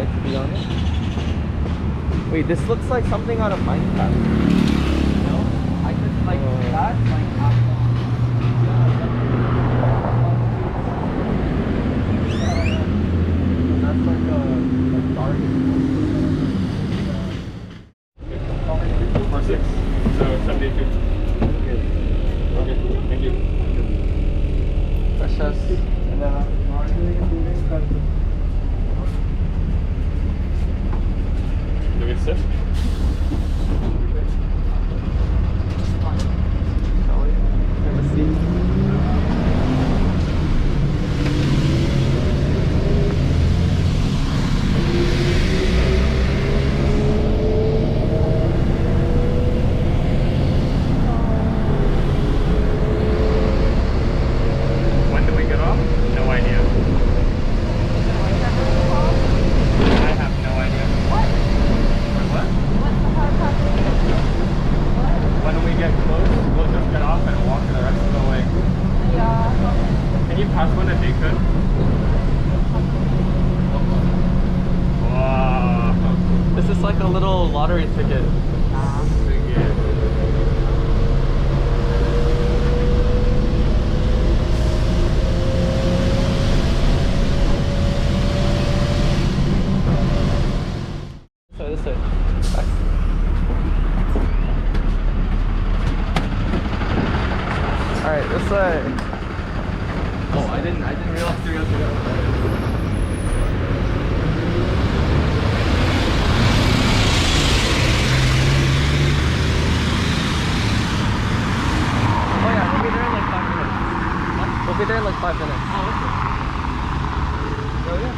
like, to be honest. Wait, this looks like something out of Minecraft. No? I could, like, that's like half long. That's like a target. 4-6. So 72. Okay, thank you. Precious. Do we sit? Shall we? Have a seat. When do we get off? No idea. I have no idea. What? When we get close, we'll just get off and walk the rest of the way. Yeah. Can you pass one a day, good? Wow. This is like a little lottery ticket. This way. Alright, this way. Oh, I didn't realize you guys were there. Oh yeah, we'll be there in like 5 minutes. What? We'll be there in like 5 minutes. Oh, okay. Oh yeah.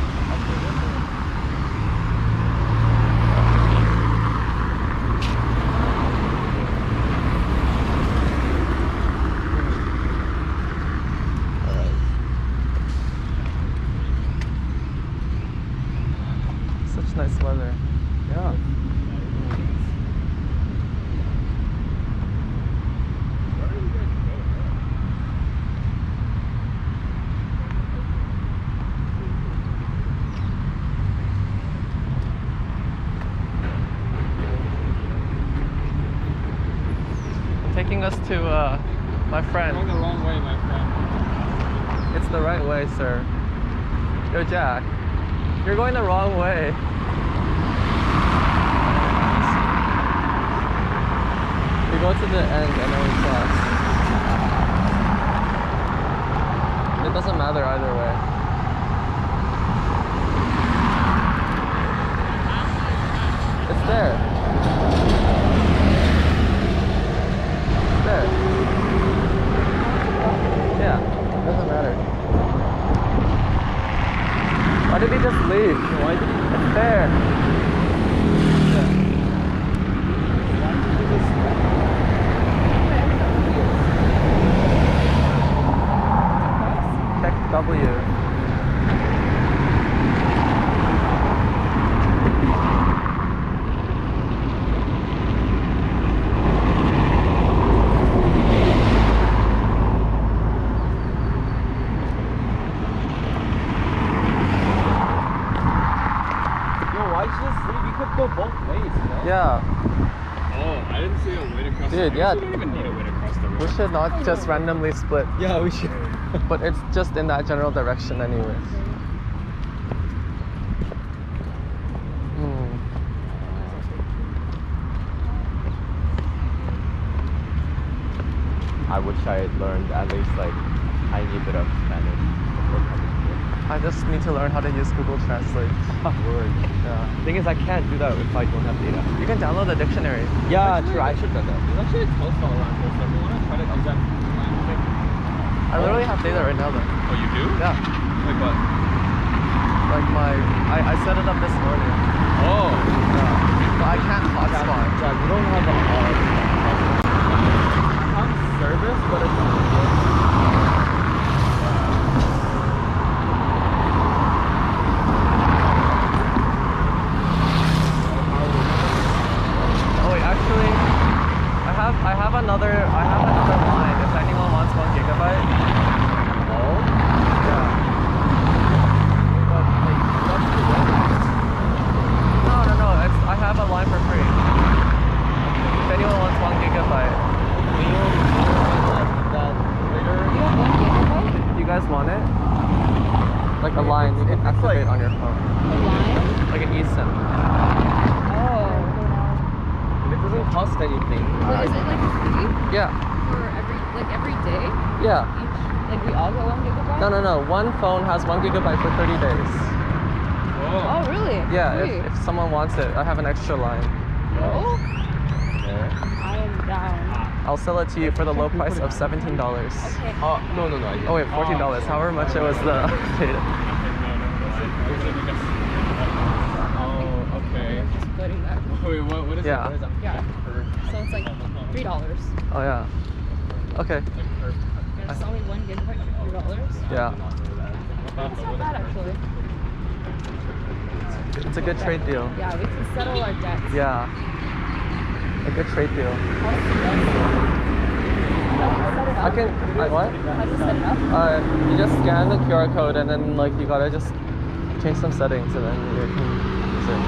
Such nice weather. Yeah. Taking us to my Going friend. the wrong way, my friend. It's the right way, sir. Yo, Jack. You're going the wrong way. We go to the end and then we cross. It doesn't matter either way. It's there. It's there. Yeah, it doesn't matter. Why did he just leave? Why did he? It's there. Yeah. Why did he just check W. Go both ways, you know? Yeah. Oh, I didn't see a way to cross the Dude, road. yeah. We don't even need a way to cross the road. We should not just randomly split. Yeah, we should. But it's just in that general direction anyways. I wish I had learned at least like a tiny bit of Spanish before coming here. I just need to learn how to use Google Translate. Word. Yeah. Thing is, I can't do that if I don't have data. You can download the dictionary. Yeah, true. I should have done that. There's actually a toast all around here, so if you want to try to do that land thing. I literally have data right now though. Oh, you do? Yeah. Like what? Like I set it up this morning. Oh. Yeah. But I can't hotspot. Jack, we don't have a service, but it's not good. Oh wait, actually, I have another line. If anyone wants 1 gigabyte. Oh? Yeah. But like, what's the weather? like a line you can activate on your phone. A line? Like an eSIM. Oh. And it doesn't cost anything. But is it like free Yeah. for every day? Yeah. Each, like we all get 1 gigabyte? No. One phone has 1 gigabyte for 30 days. Oh, really? Yeah, Free. if someone wants it, I have an extra line. Oh, Yeah. I am down. I'll sell it to you for the low price of $17. Okay. Oh, no. I didn't. Oh wait, $14. However much it was the data. Oh, okay. Just putting that. Wait, what is Yeah. it? What is that? Yeah. So it's like $3. Oh yeah. Okay. There's only 1 gigabyte for $3. Yeah. That's not bad actually. It's a good trade deal. Yeah, we can settle our debts. Yeah. A good trade deal. I can. What? How do you set it up? You just scan the QR code and then like you gotta just change some settings and then you can use it.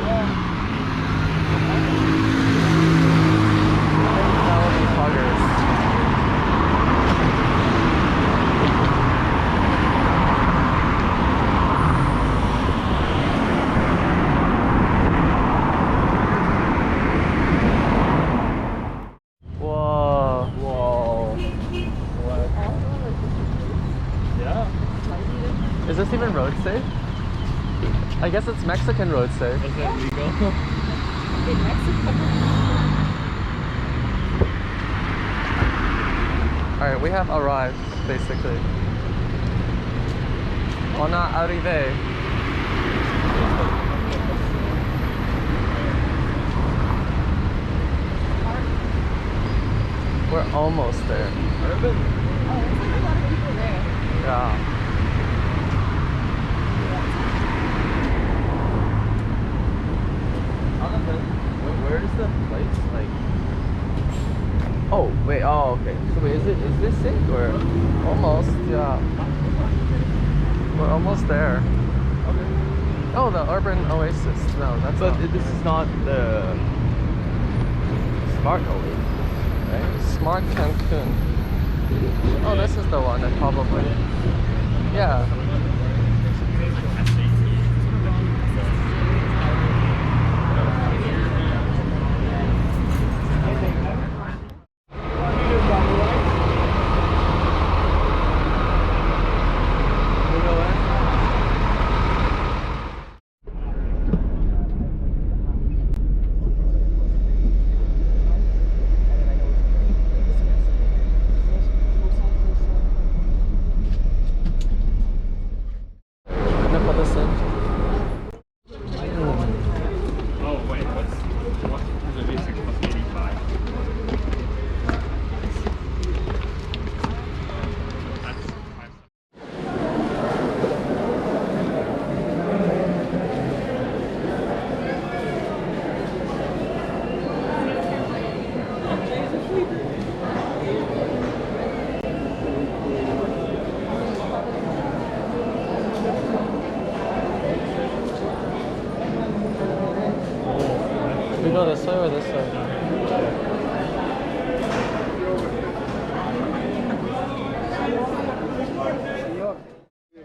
Poggers. Whoa. Whoa. What? Yeah. Is this even road safe? I guess it's Mexican road safe. Is it legal? In Mexico. Alright, we have arrived, basically. On a arrivé. We're almost there. Oh, there's like a lot of people there. Yeah. Where is the place? Like. Oh wait. Oh okay. So wait, is this it or? Almost, yeah. We're almost there. Okay. Oh, the urban oasis. No, that's But not. this is not the smart oasis, right? Smart Cancun. Oh, this is the one, then probably. Yeah. Oh, wait, what is it? 86 plus 85. That's 5. We go this way or this way?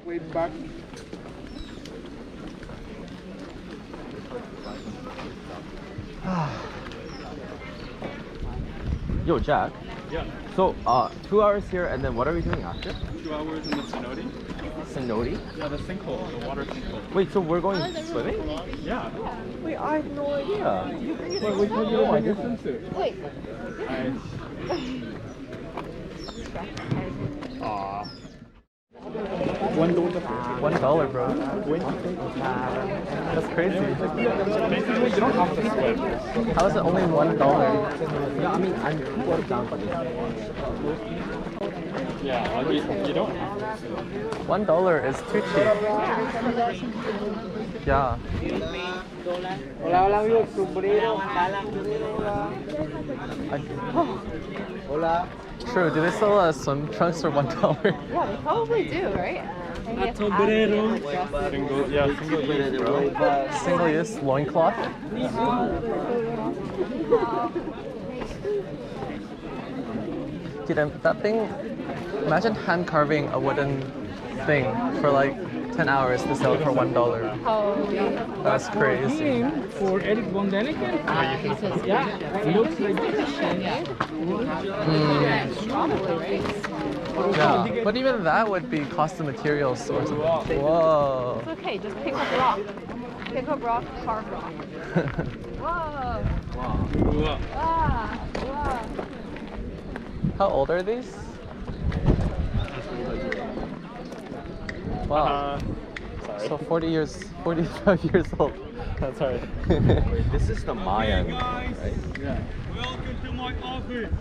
Wait back. Yo, Jack. Yeah. So 2 hours here, and then what are we doing after? 2 hours in the Cenote. Cenote. Yeah, the sinkhole, the water sinkhole. Wait, so we're going swimming? Yeah. Wait, I have no idea. Wait, we told you to bring your swimsuit. Wait. Nice. Aw. $1, bro. That's crazy. Basically, you don't have to swim. How is it only $1? Yeah, I mean, I'm put down, but Yeah, like you don't have to swim. $1 is too cheap. Yeah. Hola, hola amigos, sombrero. Hola. True. Do they sell swim trunks for $1? Yeah, they probably do, right? Maybe Single, yeah, single use, bro. Single-use loincloth. Dude, that thing. Imagine hand carving a wooden thing for like 10 hours to sell it for $1. Holy. That's crazy. For Eric Von Däniken. Yeah, it looks like this. Yeah. Probably, right? Yeah, but even that would be cost of materials or something. Whoa. It's okay, just pick up rock. Pick up rock, carve rock. Whoa. Whoa. Wow. Wow. How old are these? Wow. Sorry. So 45 years old. That's alright. Wait, this is the Mayans, right? Yeah. Welcome to my office.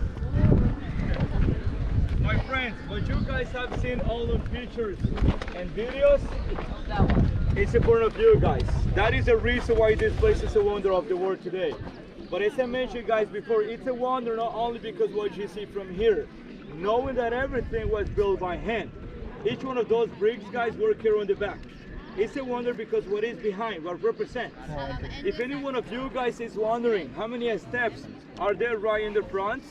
My friends, what you guys have seen all the pictures and videos, it's in front of you guys. That is the reason why this place is a wonder of the world today. But as I mentioned guys before, it's a wonder not only because what you see from here, knowing that everything was built by hand. Each one of those bricks guys work here on the back. It's a wonder because what is behind, what represents. If any one of you guys is wondering how many steps are there right in the front,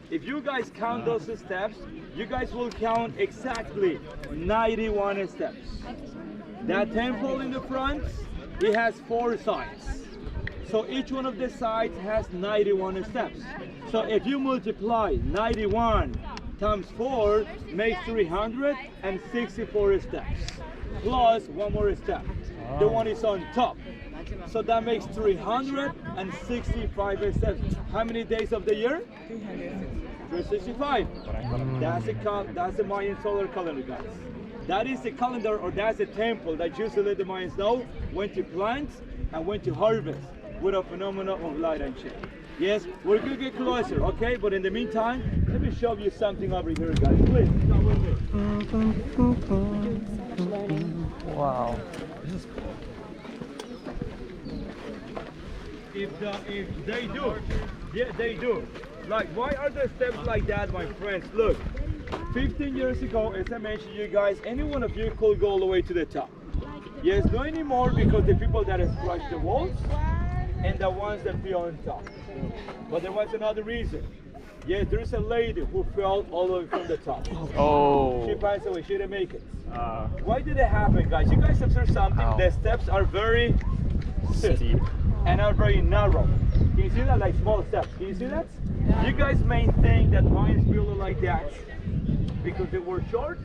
if you guys count those steps, you guys will count exactly 91 steps. That temple in the front, it has 4 sides. So each one of the sides has 91 steps. So if you multiply 91 times 4 makes 364 steps. Plus one more step. The one is on top. So that makes 365 steps. How many days of the year? 365. That's the Mayan solar calendar, guys. That is the calendar, or that's the temple that usually the Mayans know when to plant and when to harvest with a phenomenon of light and shade. Yes, we're gonna get closer, okay? But in the meantime, let me show you something over here, guys. Please, come with me. Wow. If they do, yeah, they do. Like, why are the steps like that, my friends? Look, 15 years ago, as I mentioned you guys, any one of you could go all the way to the top. Yes, not anymore because the people that have scratched the walls and the ones that fell on top. But there was another reason. Yes, there's a lady who fell all the way from the top. Oh. She passed away, she didn't make it. Why did it happen, guys? You guys observe something, the steps are very steep and are very narrow. Can you see that? Like small steps. Can you see that? You guys may think that Mayans built it like that because they were short,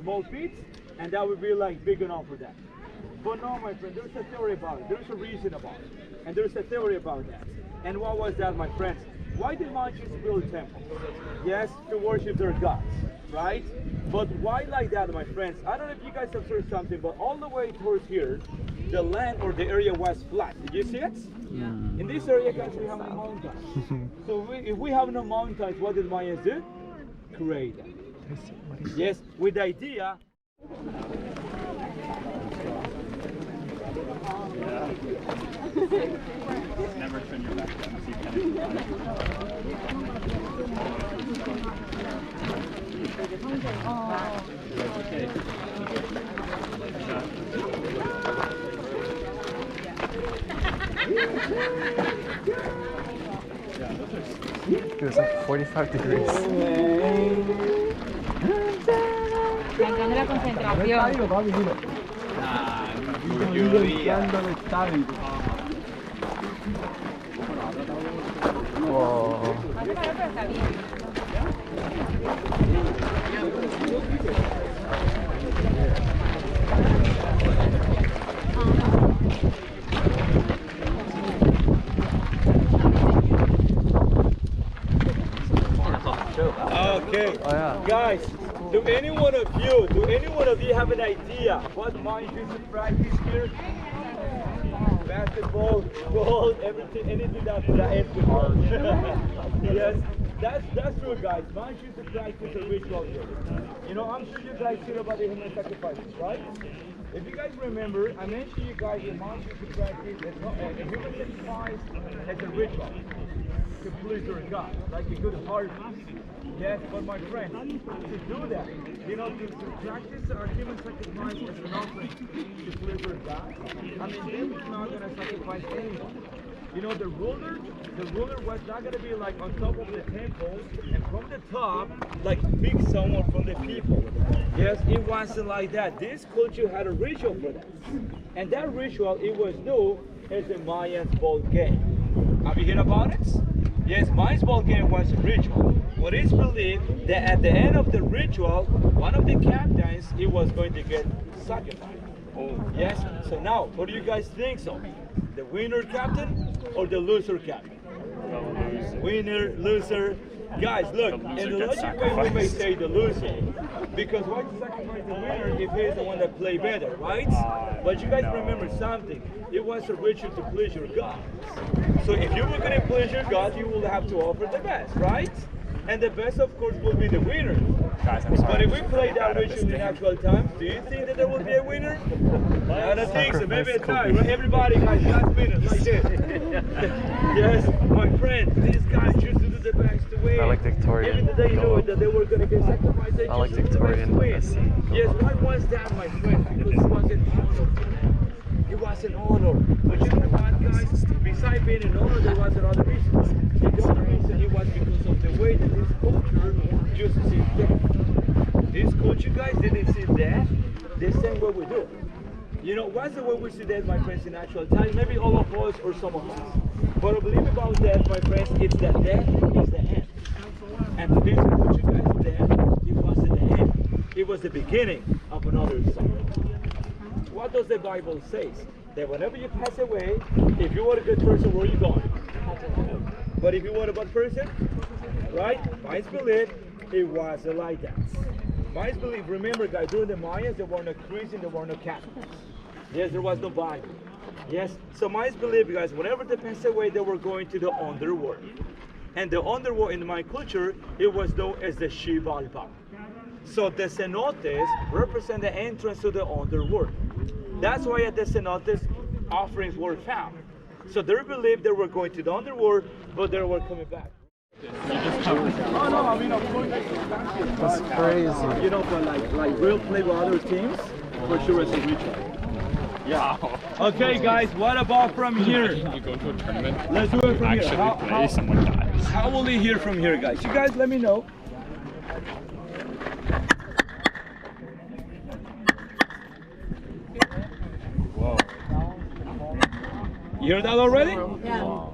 small feet, and that would be like big enough for that. But no, my friend, there's a theory about it. There's a reason about it. And there's a theory about that. And what was that, my friends? Why did Mayans build temples? Yes, to worship their gods, right? But why like that, my friends? I don't know if you guys observed something, but all the way towards here, the land or the area was flat. Did you see it? Yeah. In this area, guys, we have no mountains. So if we have no mountains, what did Mayans do? Create them. Yes, with the idea. Never turn your back down. So you It was like 45 degrees. Trancando la concentración. Whoa. Okay, Oh yeah. guys, do any one of you have an idea what Mayans used to practice here? Basketball, golf, everything, anything that ends with ball. Yes, that's true, guys. Mayans used to practice a ritual here. You know, I'm sure you guys hear about the human sacrifices, right? If you guys remember, I mentioned you guys that Mayans used to practice a human sacrifice as a ritual to please their God, like a good harvest. Yes, but my friends, to do that, you know, to practice our human sacrifice as an offering to please their God, I mean, they were not going to sacrifice anyone. you know, the ruler was not gonna be like on top of the temple and from the top, like pick someone from the people. Yes, it wasn't like that. This culture had a ritual for that. And that ritual, it was known as the Mayans ball game. Have you heard about it? Yes, Mayans ball game was a ritual. What is believed that at the end of the ritual, one of the captains, he was going to get sacrificed. Oh, yes. So now, what do you guys think so? The winner captain or the loser captain? Winner, loser. Guys, look, in the logic way we may say the loser. Because why sacrifice the winner if he's the one that played better, right? But you guys remember something. It was a ritual to please your God. So if you were going to please your God, you will have to offer the best, right? And the best, of course, will be the winner. Guys, I'm sorry. But if we play that ritual in actual time, do you think that there will be a winner? I don't think so. Maybe a tie, right? Everybody, guys, last minute, like this. Yes, my friend, these guys used to do the best to win. I like Victorian. Even though they knew that they were going to get sacrificed, they I like just do the best to Victorian. win. Yes, why was that, my friend? Because it was an honor. It was an honor. But you know what, guys? Besides being an honor, there was another reason. The other reason it was because of the way that this culture used to see death. This culture, guys, didn't see death the same way we do. You know, what's the way we see death, my friends, in actual time? Maybe all of us or some of us. But I believe about death, my friends, it's that death is the end. And for this culture, guys, death, it wasn't the end. It was the beginning of another cycle. What does the Bible say? That whenever you pass away, if you are a good person, where are you going? But if you were a bad person, right? Mayans believe it wasn't like that. Mayans believe, remember guys, during the Mayans, there were no Christians, there were no Catholics. Yes, there was no Bible. Yes, so Mayans believe, guys, whenever they passed away, they were going to the underworld. And the underworld in my culture, it was known as the Xibalbal. So the cenotes represent the entrance to the underworld. That's why at the cenotes, offerings were found. So they believed they were going to the underworld, but they were coming back. Oh no, I mean, of course, That's crazy. you know, but like real play with other teams, for sure it's a ritual. Yeah. Okay, guys, what about from here? You go to a tournament, Let's do it from here. actually play, someone dies. How will you hear from here, guys? You guys let me know. Whoa. You hear that already? Yeah.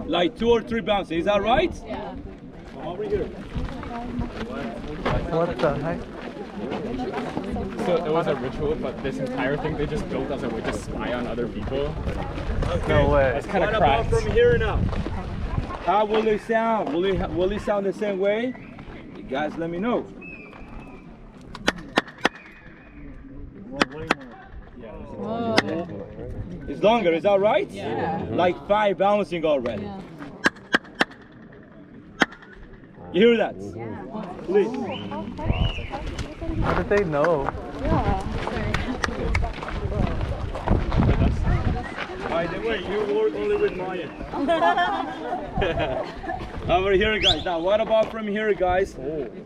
Like 2 or 3 bounces, is that right? Yeah. Come over here. What the heck? So it was a ritual, but this entire thing they just built as a way to spy on other people. Okay. No way. That's kind of What about cracked. from here now? How will it sound? Will it sound the same way? You guys let me know. Whoa. It's longer, is that right? Yeah. Like 5 bouncing already. Yeah. You hear that? Please. How did they know? By the way, you work only with Maya. Over here, guys. Now, what about from here, guys?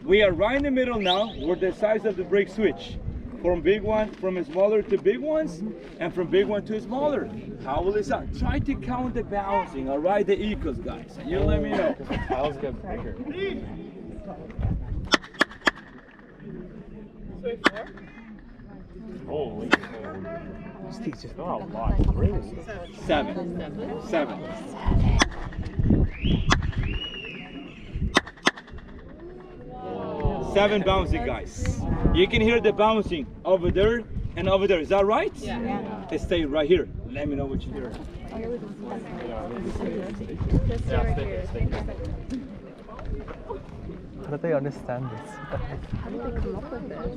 We are right in the middle now. We're the size of the brake switch. From big one, from smaller to big ones, and from big one to smaller. How will it sound? Try to count the bouncing, all right? The equals, guys. And you let me know. The tiles get bigger. Holy These teachers a lot. 7. 7. Seven bouncing, guys. You can hear the bouncing over there and over there. Is that right? Yeah. They stay right here. Let me know what you hear. How do they understand this? How did they come up with this?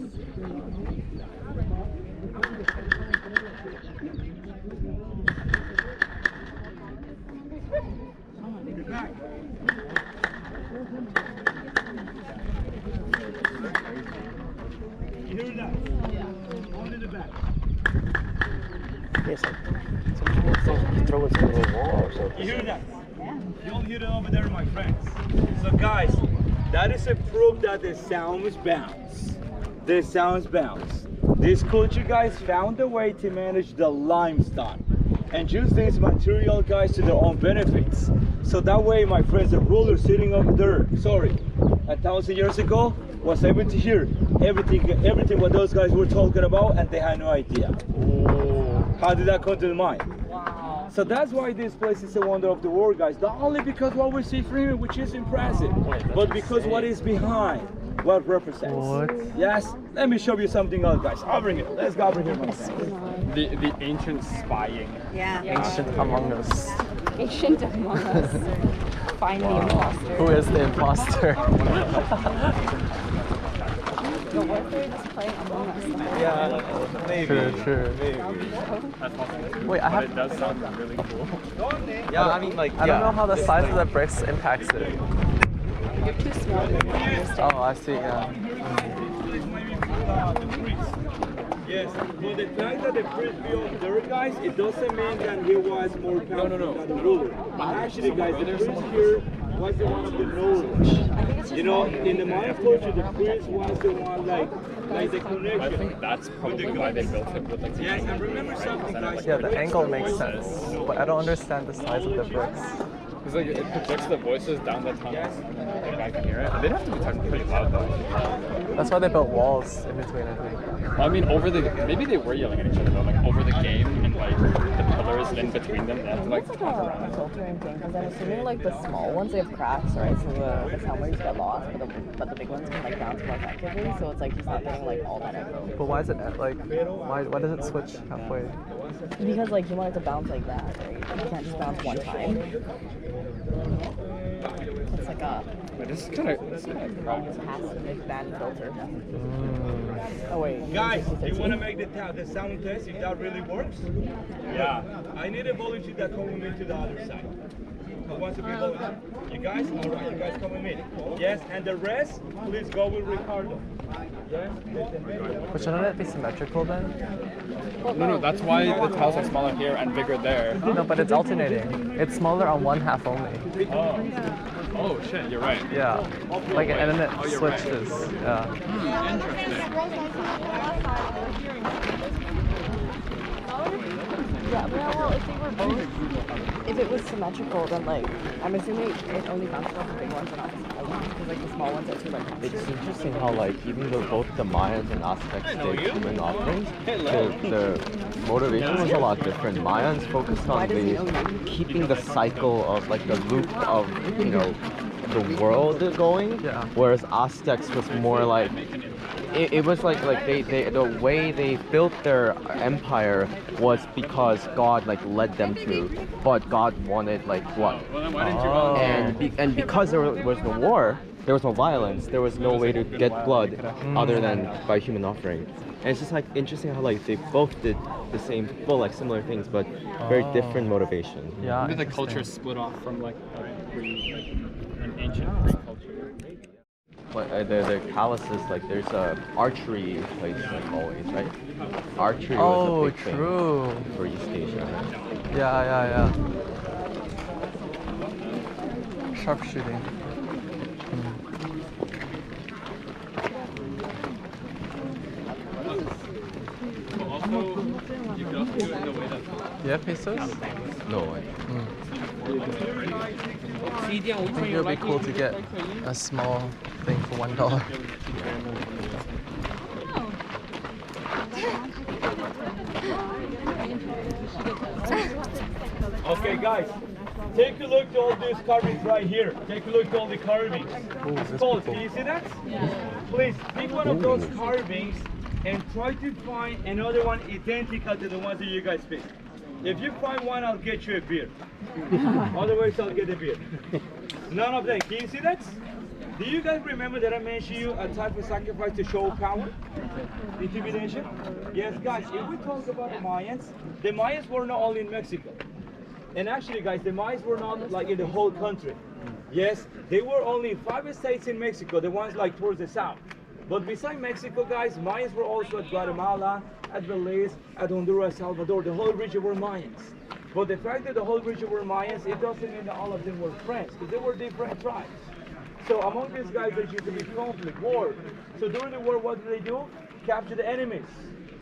You hear that? One in the back. Yes. Throw it to the wall or something. You hear that? You'll hear it over there, my friends. So guys, that is a proof that the sounds bounce. The sounds bounce. This culture, guys, found a way to manage the limestone. and use this material, guys, to their own benefits. So that way, my friends, the ruler sitting over there, sorry, 1,000 years ago, was able to hear everything what those guys were talking about, and they had no idea. How did that come to the mind? So that's why this place is a wonder of the world, guys. Not only because what we see from here, which is impressive, but because what is behind, what represents. What? Yes, let me show you something else, guys. Over here. Let's go over here, my friends. The ancient spying. Yeah. Ancient among us. Ancient among us. Find the imposter. Who is the imposter? But what if they're just playing Among Us? Yeah, maybe. True. That's possible. Wait, I But have. it does sound really cool. Yeah, I mean, like, I don't know how the size of the bricks impacts it. You're too small to understand. Oh, I see. Yeah. yes, but the fact that the priest built there, guys, it doesn't mean that he was more powerful than the ruler. Actually, guys, the priest here was the one of the knowledge. You know, in the Mayan culture, the priest was the one like the connection. I think that's probably why they built it with like the Yes, and remember something, guys. Yeah, the angle makes sense, but I don't understand the size of the bricks. Because like it projects the voices down the tunnels, and I can hear it. They'd have to be talking pretty loud though. That's why they built walls in between, I think. Well, I mean, maybe they were yelling at each other though, like over the game and like the pillars in between them. They have to like It's talk like around a it. filtering thing, because I'm assuming like the small ones, they have cracks, right? So the submarines get lost, but the big ones can like bounce more effectively, so it's like he's not getting like all that echo. But why is it like? Why does it switch halfway? Because like you want it to bounce like that, right? You can't just bounce one time. It's like a But this is kind of passive band filter. Oh wait. Guys, you want to make the sound test if that really works? Yeah. I need a volunteer that come with me to the other side. Who wants to be volunteer? You guys? All right, you guys come with me. Yes, and the rest, please go with Ricardo. Yes? But shouldn't it be symmetrical then? no, that's why the tiles are smaller here and bigger there. No, but it's alternating. It's smaller on one half only. Oh shit, you're right. Yeah. Like, and then it switches. Yeah. Yeah, well, if they were both, if it was symmetrical, then like, I'm assuming it only bounces off the big ones and not the small ones, because like the small ones are too like. It's interesting how like even though both the Mayans and Aztecs did human offerings, the motivation was a lot different. Mayans focused on keeping the cycle of like the loop of the world going, whereas Aztecs was more like it was like they the way they built their empire was because God like led them to, but God wanted like what? And because there was no war, there was no violence, there was no way to get blood other than by human offering. And it's just like interesting how like they both did the same, well, like similar things, but very different motivation. Yeah. Maybe the culture split off from like an ancient Greek culture. But the palaces, like there's a archery place like always, right? Archery was a big true. thing for East Asia. Yeah. Sharpshooting. Also, you could also do it in a way that You have pesos? No way. I think it would be cool to get a small thing for $1. Okay, guys, take a look at all these carvings right here. Take a look at all the carvings. It's called, can you see that? Please, pick one of those carvings and try to find another one identical to the ones that you guys picked. If you find one, I'll get you a beer. Otherwise, I'll get a beer. None of them. Can you see that? Do you guys remember that I mentioned you a type of sacrifice to show power? Intimidation? Yes, guys, if we talk about the Mayans were not only in Mexico. And actually, guys, the Mayans were not like in the whole country. Yes, they were only in 5 states in Mexico, the ones like towards the south. But beside Mexico, guys, Mayans were also at Guatemala, at Belize, at Honduras, Salvador. The whole region were Mayans. But the fact that the whole region were Mayans, it doesn't mean that all of them were friends, because they were different tribes. So among these guys, there used to be conflict, war. So during the war, what did they do? Capture the enemies,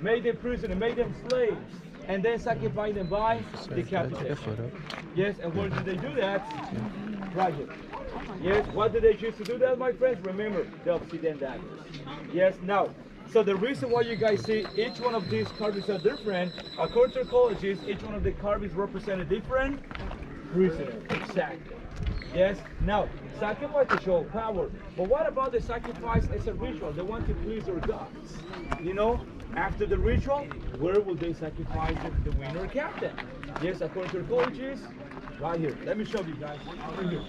make them prisoner, make them slaves. and then sacrifice them by decapitation. Yes, and where did they do that? Right here. Yes, what did they choose to do that, my friends? Remember, the obsidian daggers. Yes, now, so the reason why you guys see each one of these carvings are different, according to archaeologists, each one of the carvings represent a different prisoner. Exactly. Yes, now, sacrifice to show power. But what about the sacrifice as a ritual? They want to please their gods. You know, after the ritual, where will they sacrifice the winner captain? Yes, according to archaeologists, right here. Let me show you guys. Over here.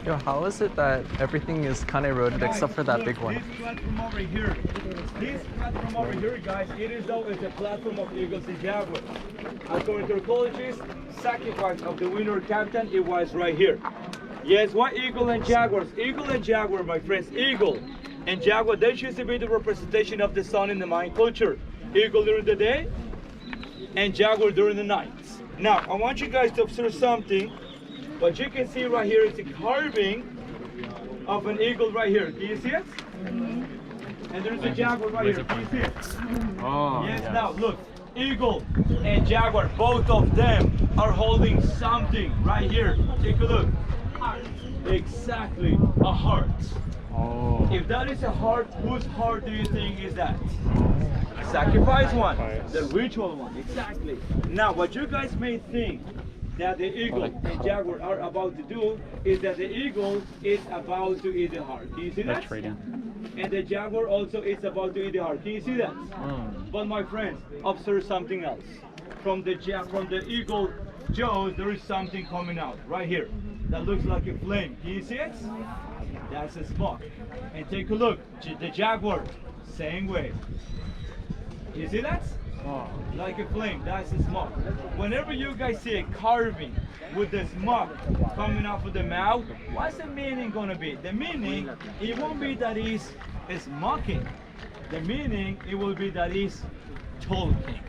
Yo, how is it that everything is kind of eroded except for that big one? This platform over here, guys, it is though it's a platform of eagles and jaguars. According to archaeologists, sacrifice of the winner captain, it was right here. Yes, what eagle and jaguars? Eagle and jaguar, my friends, eagle and jaguar, they choose to be the representation of the sun in the Mayan culture. Eagle during the day and jaguar during the night. Now, I want you guys to observe something. What you can see right here is a carving of an eagle right here. Can you see it? And there's a jaguar right here. Can you see it? Oh, Yes, now look. Eagle and jaguar, both of them are holding something right here. Take a look. Exactly, a heart. Oh. If that is a heart, whose heart do you think is that? Sacrifice one, the ritual one, exactly. Now, what you guys may think that the eagle and jaguar are about to do is that the eagle is about to eat the heart. Can you see that? And the jaguar also is about to eat the heart. Can you see that? But my friends, observe something else. From the eagle jaws, there is something coming out right here that looks like a flame. Can you see it? That's a smoke. And take a look. The jaguar, same way. You see that? Like a flame, that's the smoke. Whenever you guys see a carving with the smoke coming out of the mouth, what's the meaning gonna be? The meaning, it won't be that he's smoking. The meaning, it will be that he's talking.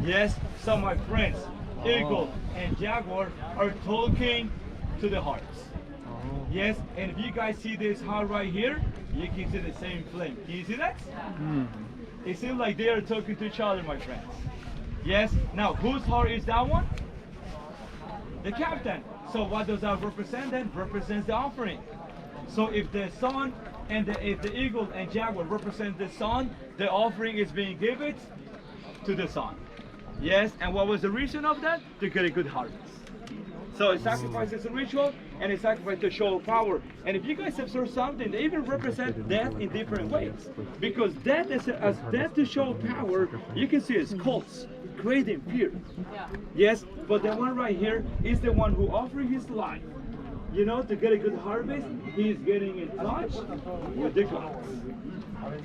Yes, so my friends, eagle and jaguar are talking to the hearts. Yes, and if you guys see this heart right here, you can see the same flame. Can you see that? It seems like they are talking to each other, my friends. Yes, now whose heart is that one? The captain. So what does that represent then? Represents the offering. So if the sun and if the eagle and jaguar represent the sun, the offering is being given to the sun. Yes, and what was the reason of that? To get a good harvest. So a sacrifice is a ritual, and a sacrifice to show power. And if you guys observe something, they even represent death in different ways. Because death is as death to show power, you can see as cults, creating fear. Yes, but the one right here is the one who offers his life. You know, to get a good harvest, he is getting in touch with the gods.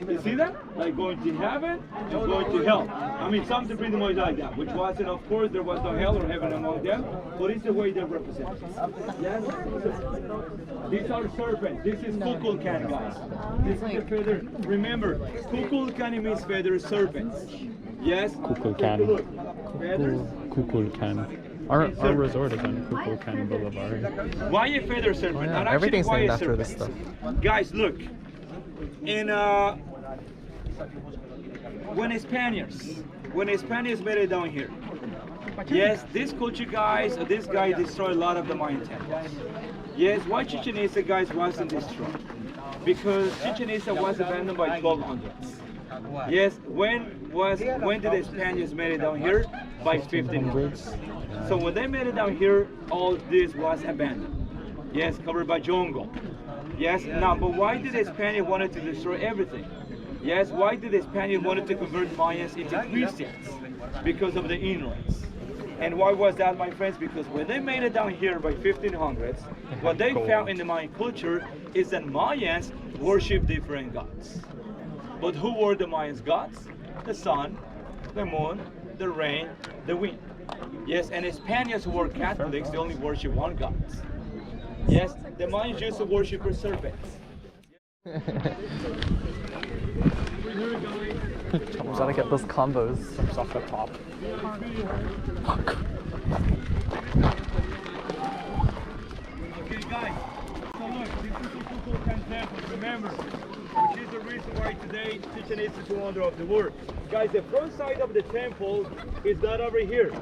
You see that? Like going to heaven and going to hell. I mean, something pretty much like that, which wasn't, of course, there was no hell or heaven among them, but it's the way they represent it. Yes? These are serpents. This is Kukulcan, guys. This is the feather. Remember, Kukulcan means feather serpents. Yes? Kukulcan. Feathers? Kukulcan. Our resort is on Kukulcan Boulevard. Why a feather serpent? Yeah, And everything's why named a after this serpent? stuff. Guys, look. When Spaniards made it down here, yes, this culture guys, this guy destroyed a lot of the Mayan temples. Yes, why Chichen Itza guys wasn't destroyed? Because Chichen Itza was abandoned by 1200s. Yes, when did the Spaniards made it down here? By 1500s. So when they made it down here, all this was abandoned. Yes, covered by jungle. Yes, now, but why did the Spaniards wanted to destroy everything? Yes, why did the Spaniards wanted to convert Mayans into Christians? Because of the ignorance. And why was that, my friends? Because when they made it down here by 1500s, what they found in the Mayan culture is that Mayans worship different gods. But who were the Mayans gods? The sun, the moon, the rain, the wind. Yes, and the Spaniards who were Catholics, they only worship one god. Yes, the Mayans used to worship serpents. I'm trying to get those combos. Jumps off the top. Okay, guys. So look, this is the Kukulcan temple. Remember, which is the reason why today Chichen Itza is the wonder of the world. Guys, the front side of the temple is not over here.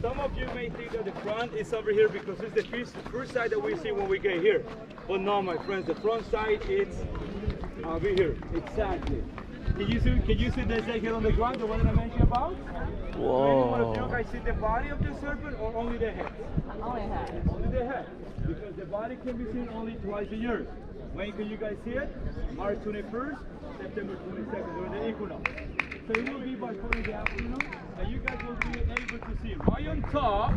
Some of you may think that the front is over here because it's the first side that we see when we get here. But no, my friends, the front side is over here. Exactly. Can you see the second on the ground, the one that I mentioned about? Whoa. One of you guys see the body of the serpent or only the head? Only head. Only the head. Because the body can be seen only twice a year. When can you guys see it? March 21st, September 22nd, during the equinox. So it will be by 4 in the afternoon, and you guys will be able to see right on top,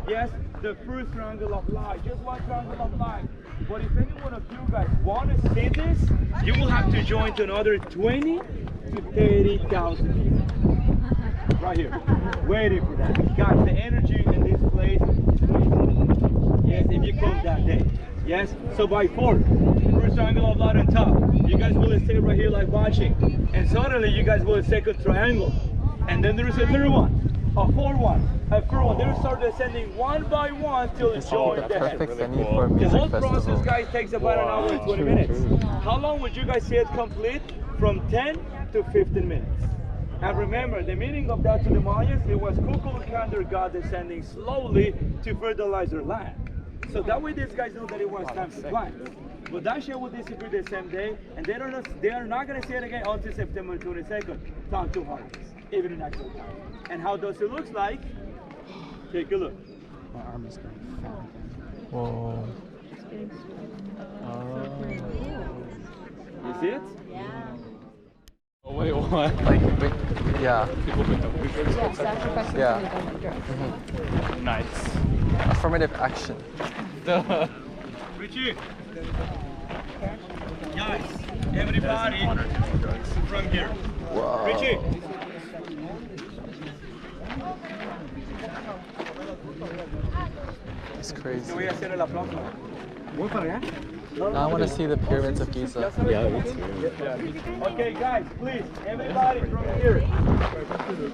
yes, the first triangle of light, just one triangle of light. But if any one of you guys want to see this, you will have to join to another 20 to 30,000 people. Right here, waiting for that. Guys, the energy in this place is crazy. Yes, if you come that day. Yes, so by 4, first triangle of light on top, you guys will stay right here like watching. And suddenly you guys will second triangle. And then there is a third one, a fourth one, a fifth one. They will start descending one by one till it joins the head. Perfect venue for a The music whole festival. process, guys, takes about an hour and 20 minutes. How long would you guys see it complete? From 10 to 15 minutes. And remember, the meaning of that to the Mayans, it was Kukulcan, their god, descending slowly to fertilize their land. So that way these guys know that it was time to plant. But that shit will disappear the same day, and they are not going to see it again until September 22nd, time to harvest, even in actual time. And how does it look like? Take a look. My arm is going fat again. Whoa. You see it? Oh, wait, what? Like, yeah. People put the Yeah, sacrificial. Yeah. Nice. Affirmative action. Richie! Guys, everybody from here. Wow. Richie! It's crazy. Te voy a hacer el aplauso. Now I want to see the pyramids of Giza. Yeah, me too. Okay, guys, please, everybody from here.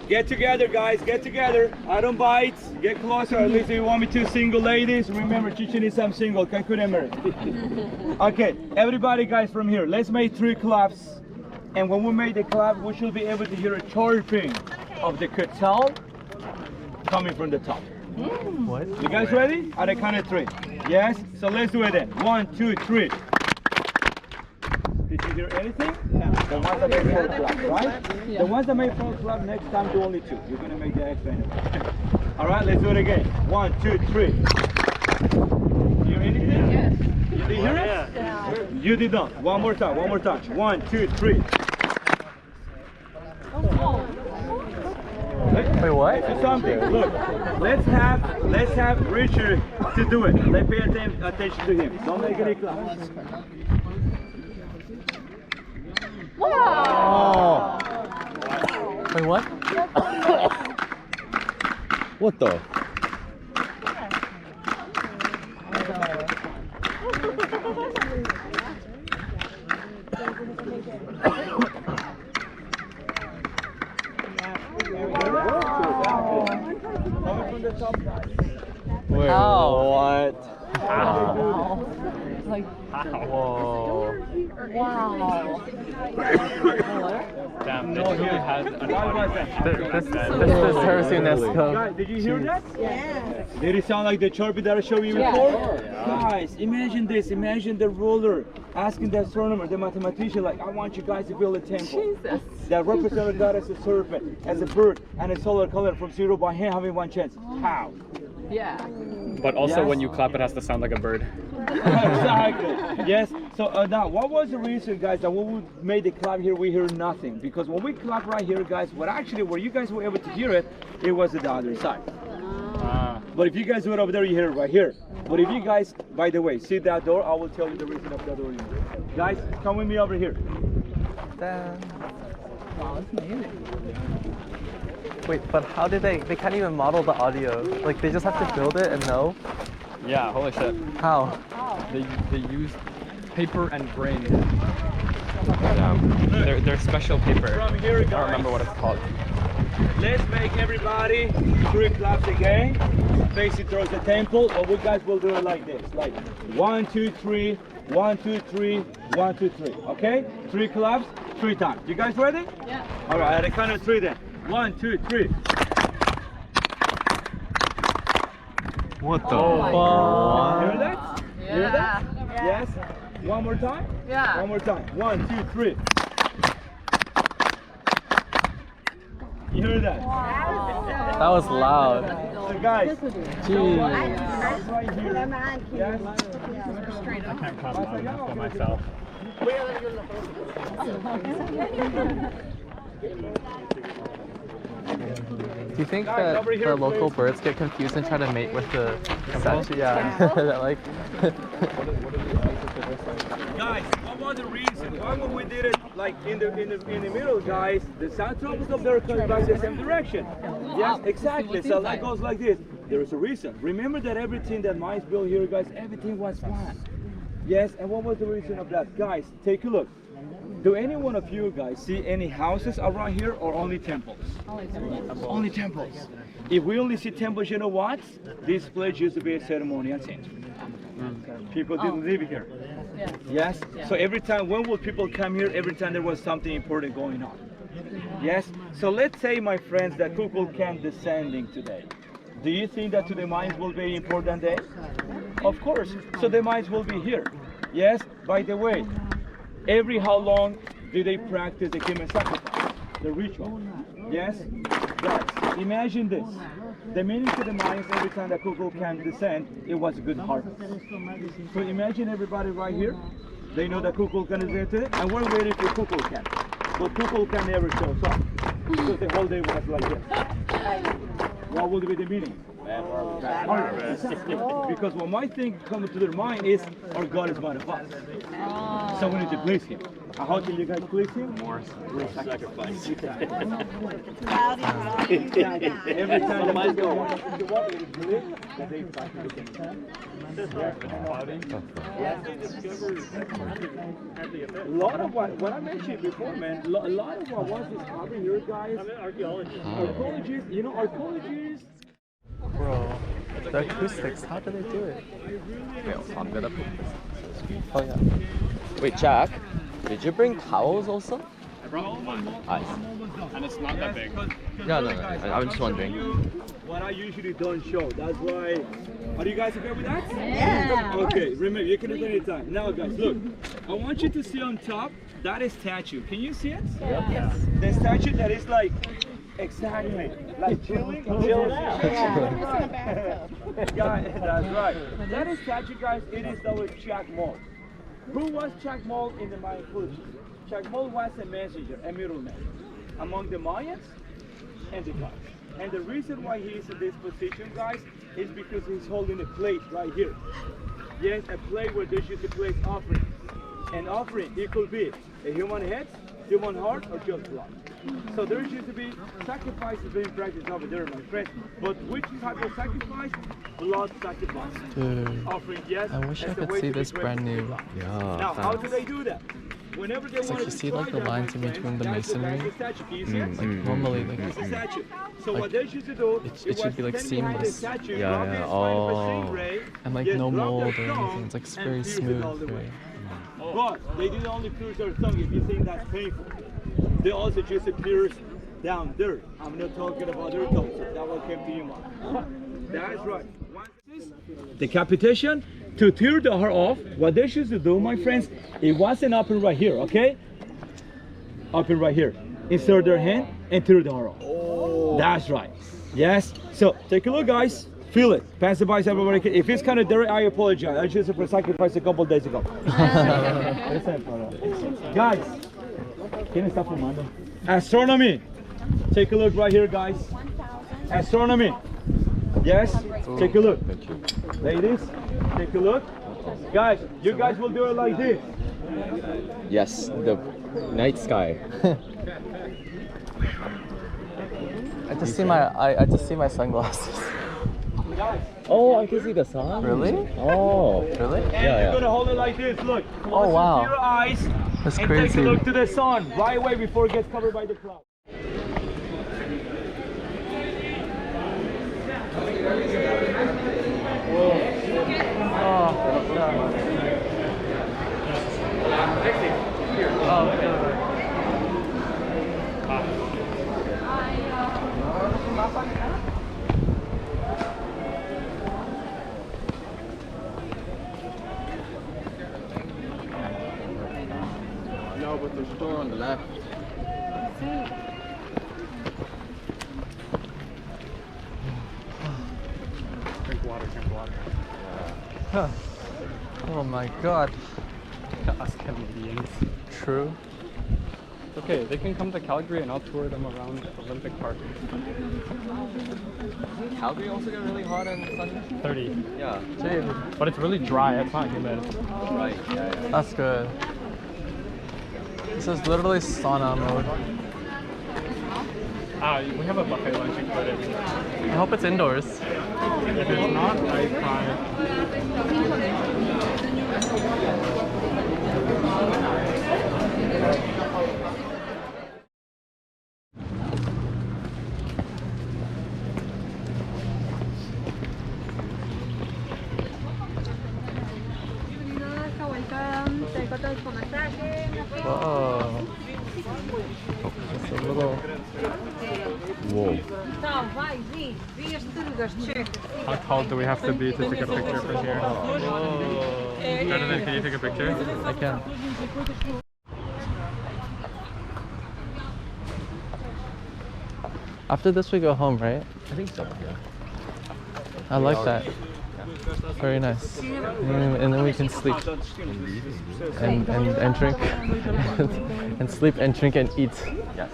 Get together, guys, get together. I don't bite. Get closer. At least if you want me to, single ladies. Remember, Chichen Itza, I'm single. Cancun Emirates. Okay, everybody, guys, from here. Let's make 3 claps. And when we make the clap, we should be able to hear a chirping of the quetzal coming from the top. What? You guys ready? At the count of 3. Yes? So let's do it then. 1, 2, 3. Did you hear anything? No. The ones that made 4 clap, right? Yeah. The ones that made 4 clap, next time do only 2. You're going to make the extra anyway. Alright, let's do it again. 1, 2, 3. You hear anything? Yes. You did hear it? Yeah. You did not. One more time, 1, 2, 3. Wait, what? Do something. Look, let's have Richard to do it. Let's pay attention to him. Don't make any claps. Oh. Wait, what? What the? Coming from the top, guys. Wait, How? what? Wow. Like, Whoa. wow. Damn, they totally had an audio. This deserves UNESCO. Guys, did you hear that? Yeah. Did it sound like the chirpy that I showed you before? Guys, imagine this. Imagine the ruler asking the astronomer, the mathematician, like, I want you guys to build a temple that represents God as a serpent, as a bird, and a solar color from 0 by hand having 1 chance. How? Yeah. But also Yes. when you clap, it has to sound like a bird. Exactly. Yes. So now, what was the reason, guys, that when we made the clap here, we hear nothing? Because when we clap right here, guys, where you guys were able to hear it, it was at the other side. But if you guys do it over there, you hear it right here. But if you guys, by the way, see that door, I will tell you the reason of that door. Guys, come with me over here. Wow, it's amazing. Wait, but how did they can't even model the audio. Like, they just have to build it and know? Yeah, holy shit. How? They used paper and grain. They're special paper. From here, I guys. don't remember what it's called. Let's make everybody 3 claps again. Facing towards the temple. But we guys will do it like this. Like 1, 2, 3, 1, 2, 3, 1, 2, 3. Okay? 3 claps, 3 times. You guys ready? Yeah. Alright, at the count of 3 then. 1, 2, 3. What the? Hear that? Yeah. Hear that? Yeah. Yes? One more time? Yeah. One more time. 1, 2, 3. You hear that? That was loud. So guys, Jeez. right here. Yes? I can't clap loud enough for myself. Do you think Guys, that over here, the local please. birds get confused and try to mate with the statue? Yeah. That, like. Guys, what was the reason? Why when we did it like in the middle, guys? The south tropics of there comes back the same direction. Yes, exactly. So that goes like this. There is a reason. Remember that everything that Mayans built here, guys, everything was flat. Yes, and what was the reason of that? Guys, take a look. Do any one of you guys see any houses around here or only temples? Only temples. If we only see temples, you know what? This place used to be a ceremonial center. People didn't live here. Yes? So every time, when will people come here? Every time there was something important going on. Yes? So let's say, my friends, that Kukulcan descending today. Do you think that to the Mayans will be an important day? Of course. So the Mayans will be here. Yes? By the way, every how long do they practice the human sacrifice? The ritual. Yes? Guys, imagine this. The meaning to the Mayans every time that Kukulcan descend, it was a good harvest. So imagine everybody right here. They know that Kukulcan is there today, and we're waiting for Kukulcan. But Kukulcan never shows up. Because the whole day was like this. What would be the meaning? Harvest. Because what my thing comes to their mind is, our God is one of us. So we need to please Him. And how can you guys please Him? More sacrifice. Every time that people want to walk, it is believed that they practice a lot of what I mentioned before, man, a lot of what was discovered here, guys. Archaeologists, you know, archaeologists. Bro, the acoustics, how do they do it? Wait, I'm gonna put this. Oh, yeah. Wait, Jack, did you bring towels also? I brought one, I see. and it's not that big. No, I'm just wondering. What I usually don't show. That's why. Are you guys okay with that? Yeah. Okay, remember, you can do it anytime. Now, guys, look. I want you to see on top, that is statue. Can you see it? Yes. The statue that is like, exactly, like chilling. Guys, that's right. That is statue, guys. It is our Chacmol. Who was Chacmol in the Mayan culture? Chacmol was a messenger, a middleman among the Mayans and the gods. And the reason why he is in this position, guys, is because he's holding a plate right here. Yes, a plate where they used to place offering. An offering, it could be a human head, human heart, or just blood. So there used to be sacrifices being practiced over there, my friends. But which type of sacrifice? Blood sacrifice. Dude, Offering, yes. I wish I as a could way see to be this brand grateful to new. God. Yeah. Now, how do they do that? Whenever they It's like want you to see, like, destroy the them, lines in my between the friends, masonry. that's the statue. Can you see it? Like, normally, like, It's a statue. So Like, what they used to do, it was should be, like, stand behind the seamless. statue, Yeah, rub yeah. this fire of a Oh. stingray, and like just no rub their mold or thumb anything. It's like and very pierce it smooth. all the way. Very, But they didn't only pierce their tongue if you think that's painful. They also just pierce down there. I'm not talking about their toes. That will come to you, man. That's right. Once this decapitation, to tear the hair off, what they used to do, my friends, it wasn't up and right here, okay? Up and right here. Insert their hand and tear the hair off. That's right. Yes. So take a look, guys. Feel it. Pass the by, everybody. If it's kind of dirty, I apologize. I just for sacrifice a couple days ago. Guys, can you stop filmando? Astronomy. Take a look right here, guys. Astronomy. Yes. Take a look. Ladies, take a look. Guys, you guys will do it like this. Yes, the night sky. I just see my sunglasses. Oh, I can see the sun. Really? Oh. Really? And Yeah, you're yeah. gonna hold it like this. Look. Oh, wow. Your eyes. That's and crazy. take a look to the sun right away before it gets covered by the clouds. No, but there's a door on the left. Drink water, drink water. Huh. Oh my god. Us Canadians. True. Okay, they can come to Calgary and I'll tour them around Olympic Park. Calgary also get really hot and sunny. 30. Yeah. Gee, But it's really dry, it's not humid. Right. Yeah. that's good. This is literally sauna mode. We have a buffet lunch included. I hope it's indoors. If it's not, I cry. Whoa. It's a little. Whoa. How tall do we have to be to take a picture from here? Jonathan, can you take a picture? I can. After this, we go home, right? I think so. Yeah. I like that. Very nice. And then we can sleep and drink and sleep and drink and eat. Yes.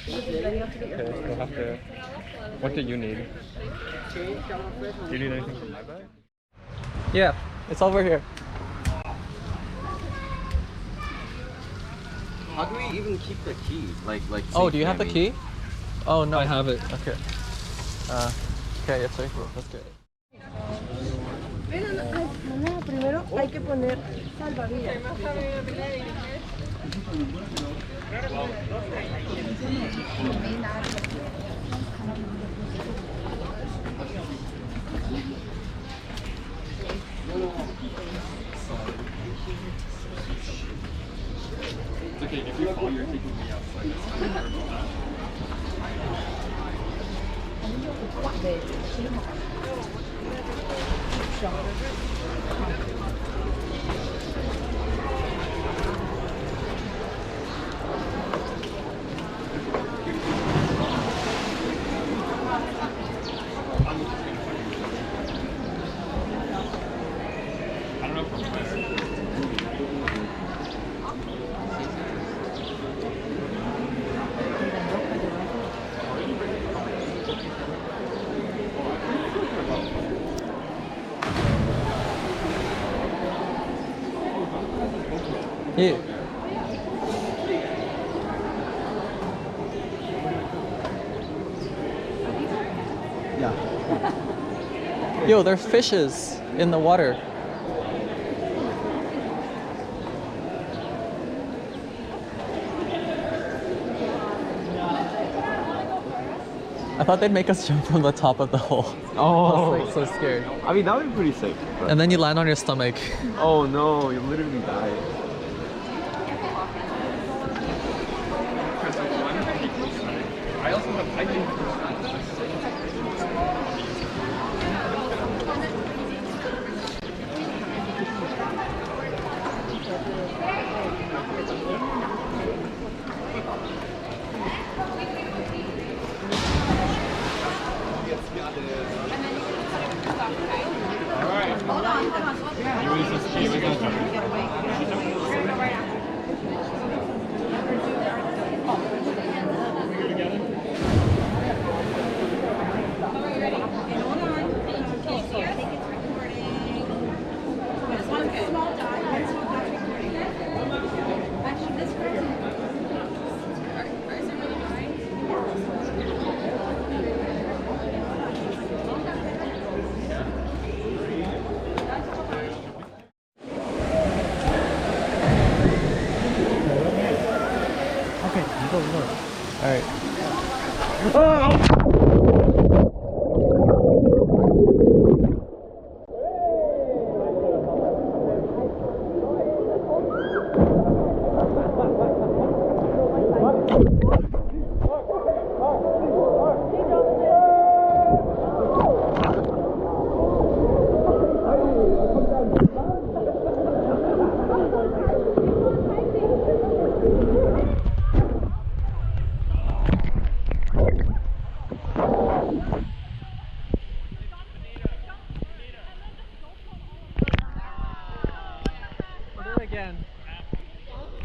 Okay, we'll have to... What do you need? Do you need anything from my bag? Yeah, it's over here. How do we even keep the key? Like. Oh, do you have the key? Oh no, I have it. Okay. Okay, it's right here. That's good. Primero hay que poner salvavidas. It's okay, if you fall, you're taking me outside. I don't know if I'm Yeah. Yeah. Yo, there's fishes in the water. I thought they'd make us jump from the top of the hole. Oh. I was like so scared. I mean, that would be pretty safe. But... And then you land on your stomach. Oh no, you literally die. I also have hiking. Alright. You use this key, we can jump. go north. All right.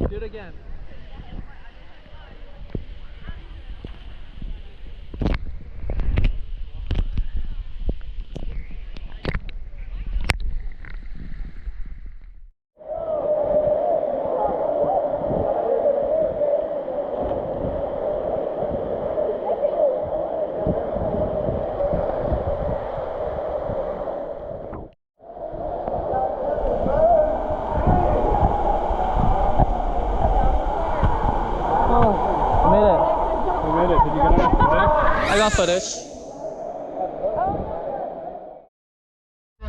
Do it again. I got footage.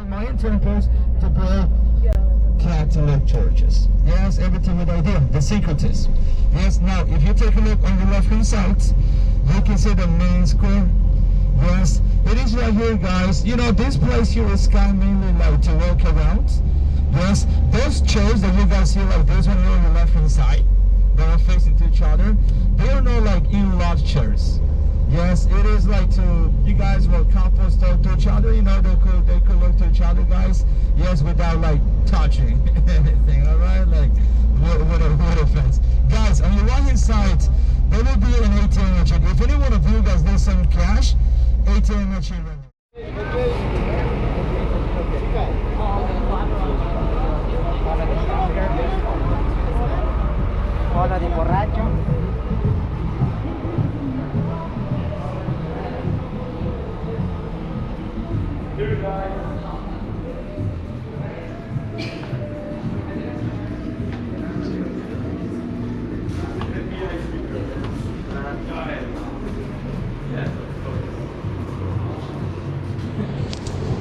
Mayan temples to build Catholic churches. Yes, everything with idea. The secret is. Yes, now if you take a look on the left hand side, you can see the main square. Yes, it is right here, guys. You know, this place here is kind of mainly like to walk around. Yes, those chairs that you guys see, like this one here on the left hand side, that are facing to each other, they are not like in-love chairs. Yes, it is like to, you guys will couples talk to each other, you know, they could look to each other, guys, yes, without like touching anything, alright, like, what offense. Guys, on your right hand side, there will be an ATM machine. If any one of you guys need some cash, ATM machine right here. Bola de borracho.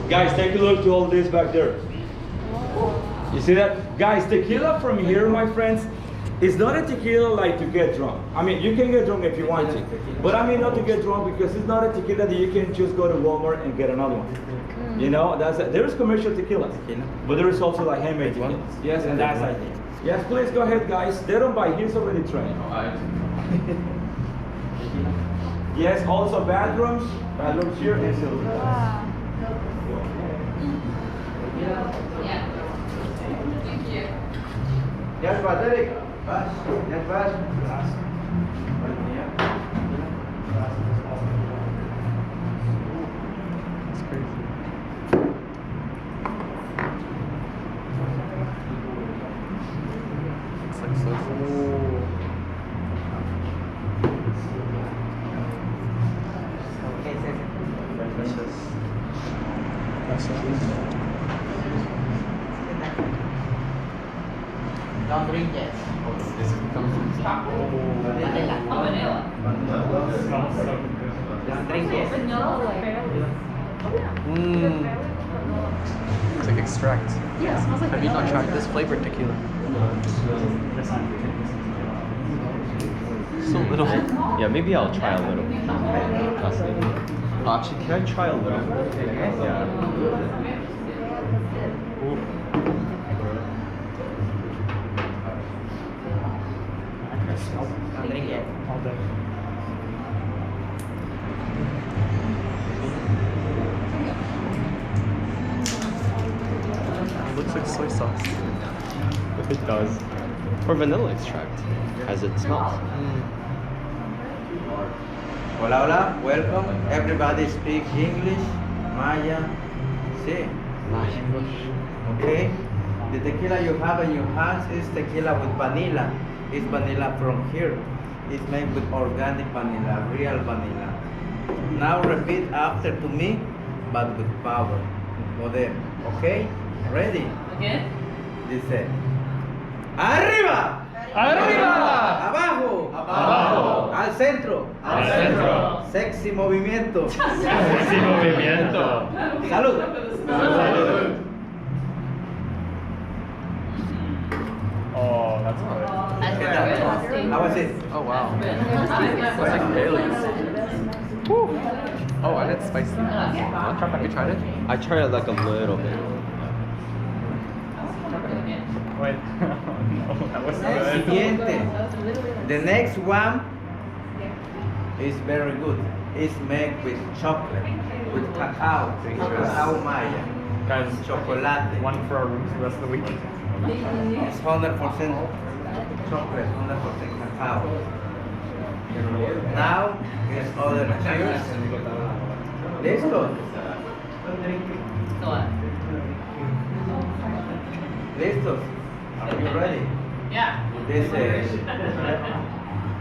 Guys, take a look to all this back there. You see that? Guys, tequila from here, my friends, is not a tequila like to get drunk. I mean, you can get drunk if you want to, but I mean not to get drunk because it's not a tequila that you can just go to Walmart and get another one. You know, there's commercial tequilas, but there is also like handmade tequilas. Yes, and that's idea. Yes, please go ahead, guys. They don't buy. He's already trained. Yes, also bathrooms here and silver. Yes, but Eric. Yes, but. It's crazy. It's like so cool. Don't drink yet. Vanilla. Don't drink yet. It's like extract. Yeah, it smells like. Have you not tried this flavored tequila? So little. Yeah, maybe I'll try a little. Actually, can I try a little? Yeah. Don't drink yet. All day. It looks like soy sauce. It does. Or vanilla extract, as it smells. Hola, hola, welcome. Everybody speak English, Maya, sí. Okay. The tequila you have in your hands is tequila with vanilla. It's vanilla from here. It's made with organic vanilla, real vanilla. Now repeat after to me, but with power. Poder. Okay? Ready? Okay. Dice. Arriba. Arriba! Abajo. Abajo. Al centro. Al centro. Sexy movimiento. Sexy movimiento. Salud. Salud. Oh, that's good. ¿Qué tal? How was it? Oh wow. It's like Baileys. Oh, and it's spicy. Have you tried it? I tried it like a little bit. Wait. No, that was good. Siguiente. The next one is very good. It's made with chocolate, with cacao, cacao maya, Guys, chocolate. one for our rooms the rest of the week. It's 100% chocolate, 100% cacao. Now, here's other cheers. Listo. Listos. Are you ready? Yeah. Dice,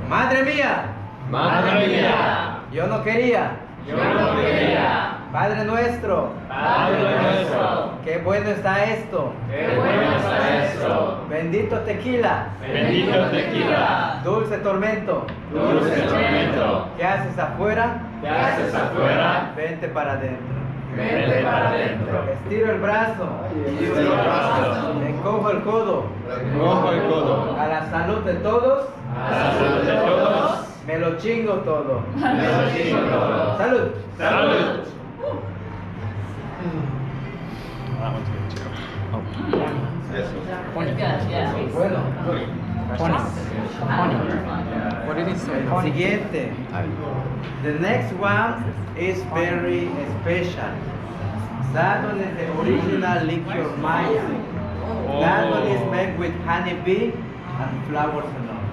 Madre mía, Madre mía. yo no quería. Yo no quería. Padre nuestro, Padre nuestro. qué bueno está esto. Qué bueno está esto. Bendito tequila, Bendito tequila. dulce tormento. Dulce tormento. ¿Qué haces afuera? ¿Qué haces afuera? Vente para adentro. Vete para adentro. Estiro el brazo. Estiro el brazo. Encojo el codo. Cojo el codo. A la salud de todos. A la salud de todos. Me lo chingo todo. Me lo digo todo. Salud. Salud. That one's good too. Bueno. What did he say? Siguiente. The next one is very special. That one is the original liquor Maya. That one is made with honeybee and flowers and all.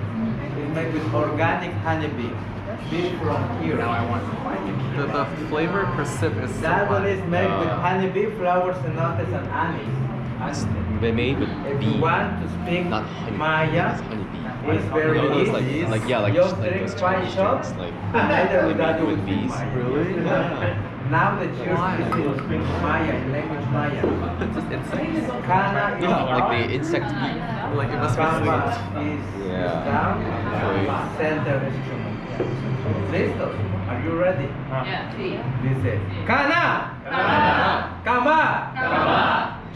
It's made with organic honeybee. Fish from here. Now I want the flavor per sip is so That one high. is made with honeybee, flowers, cenotes, and anise. They made with If bee, you want to speak not honey. Maya, It's honeybee. it's very You know those easy. like yeah, like Just just like drink those 5 Chinese shots, drinks, like later they without make it with speak bees. Maya. Really? Now the cheers is in speak Maya, in language Maya. It's just insane. Kana is Yeah, like up, the insect bee. Like it must be Kama sweet. is Yeah. down, Sweet. center is chum. Listos? Are you ready? Dice, Kana! Kana! Kama! Kama!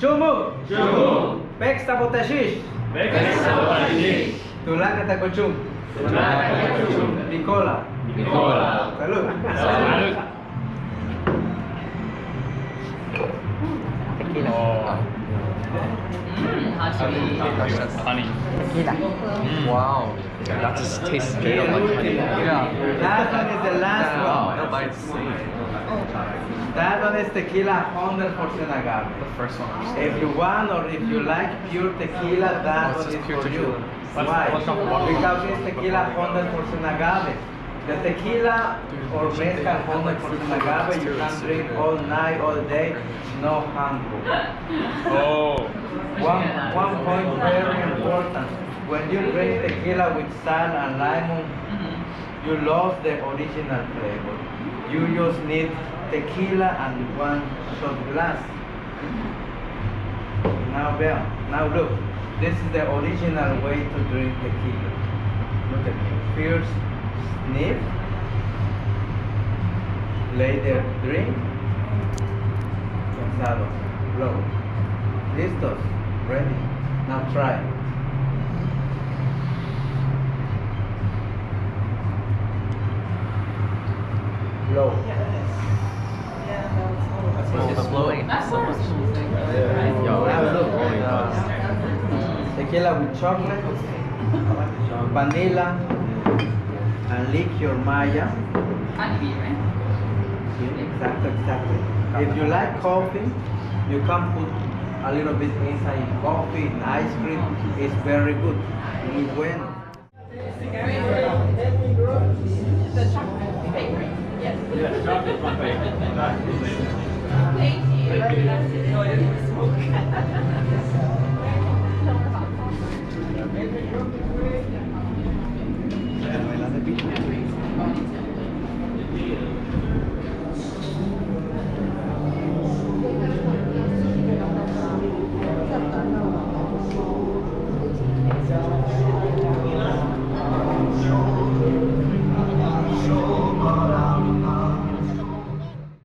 Chumu! Chumu! Peksta potashish! Vexo. Tulaka takochum! Nicola! Nicola. Salud! Salud. Oh. Honey. Wow. That just tastes straight up like honey. Yeah. That one is the last Wow. one. No bites. That one is tequila 100% agave. The first one. If you want or if you like pure tequila, that Oh, it's one just is pure for you. tequila. Why? Let's talk about Because it's tequila 100% agave. The tequila or mezcal 100% agave, you can drink all night, all day, no hangover. Oh. One point very important. When you drink tequila with sal and lemon, you lost the original flavor. You just need tequila and 1 shot glass. Now look, this is the original way to drink tequila. Look at me. First sniff, later drink, cansado, blow. Listos, ready. Now try. Blow. It's flowing. Now look. Tequila with chocolate, vanilla, and liquor Maya. Exactly. If you like coffee, you can put a little bit inside in coffee, in ice cream. It's very good. Muy bueno. Yeah, chocolate's my favorite. Thank you.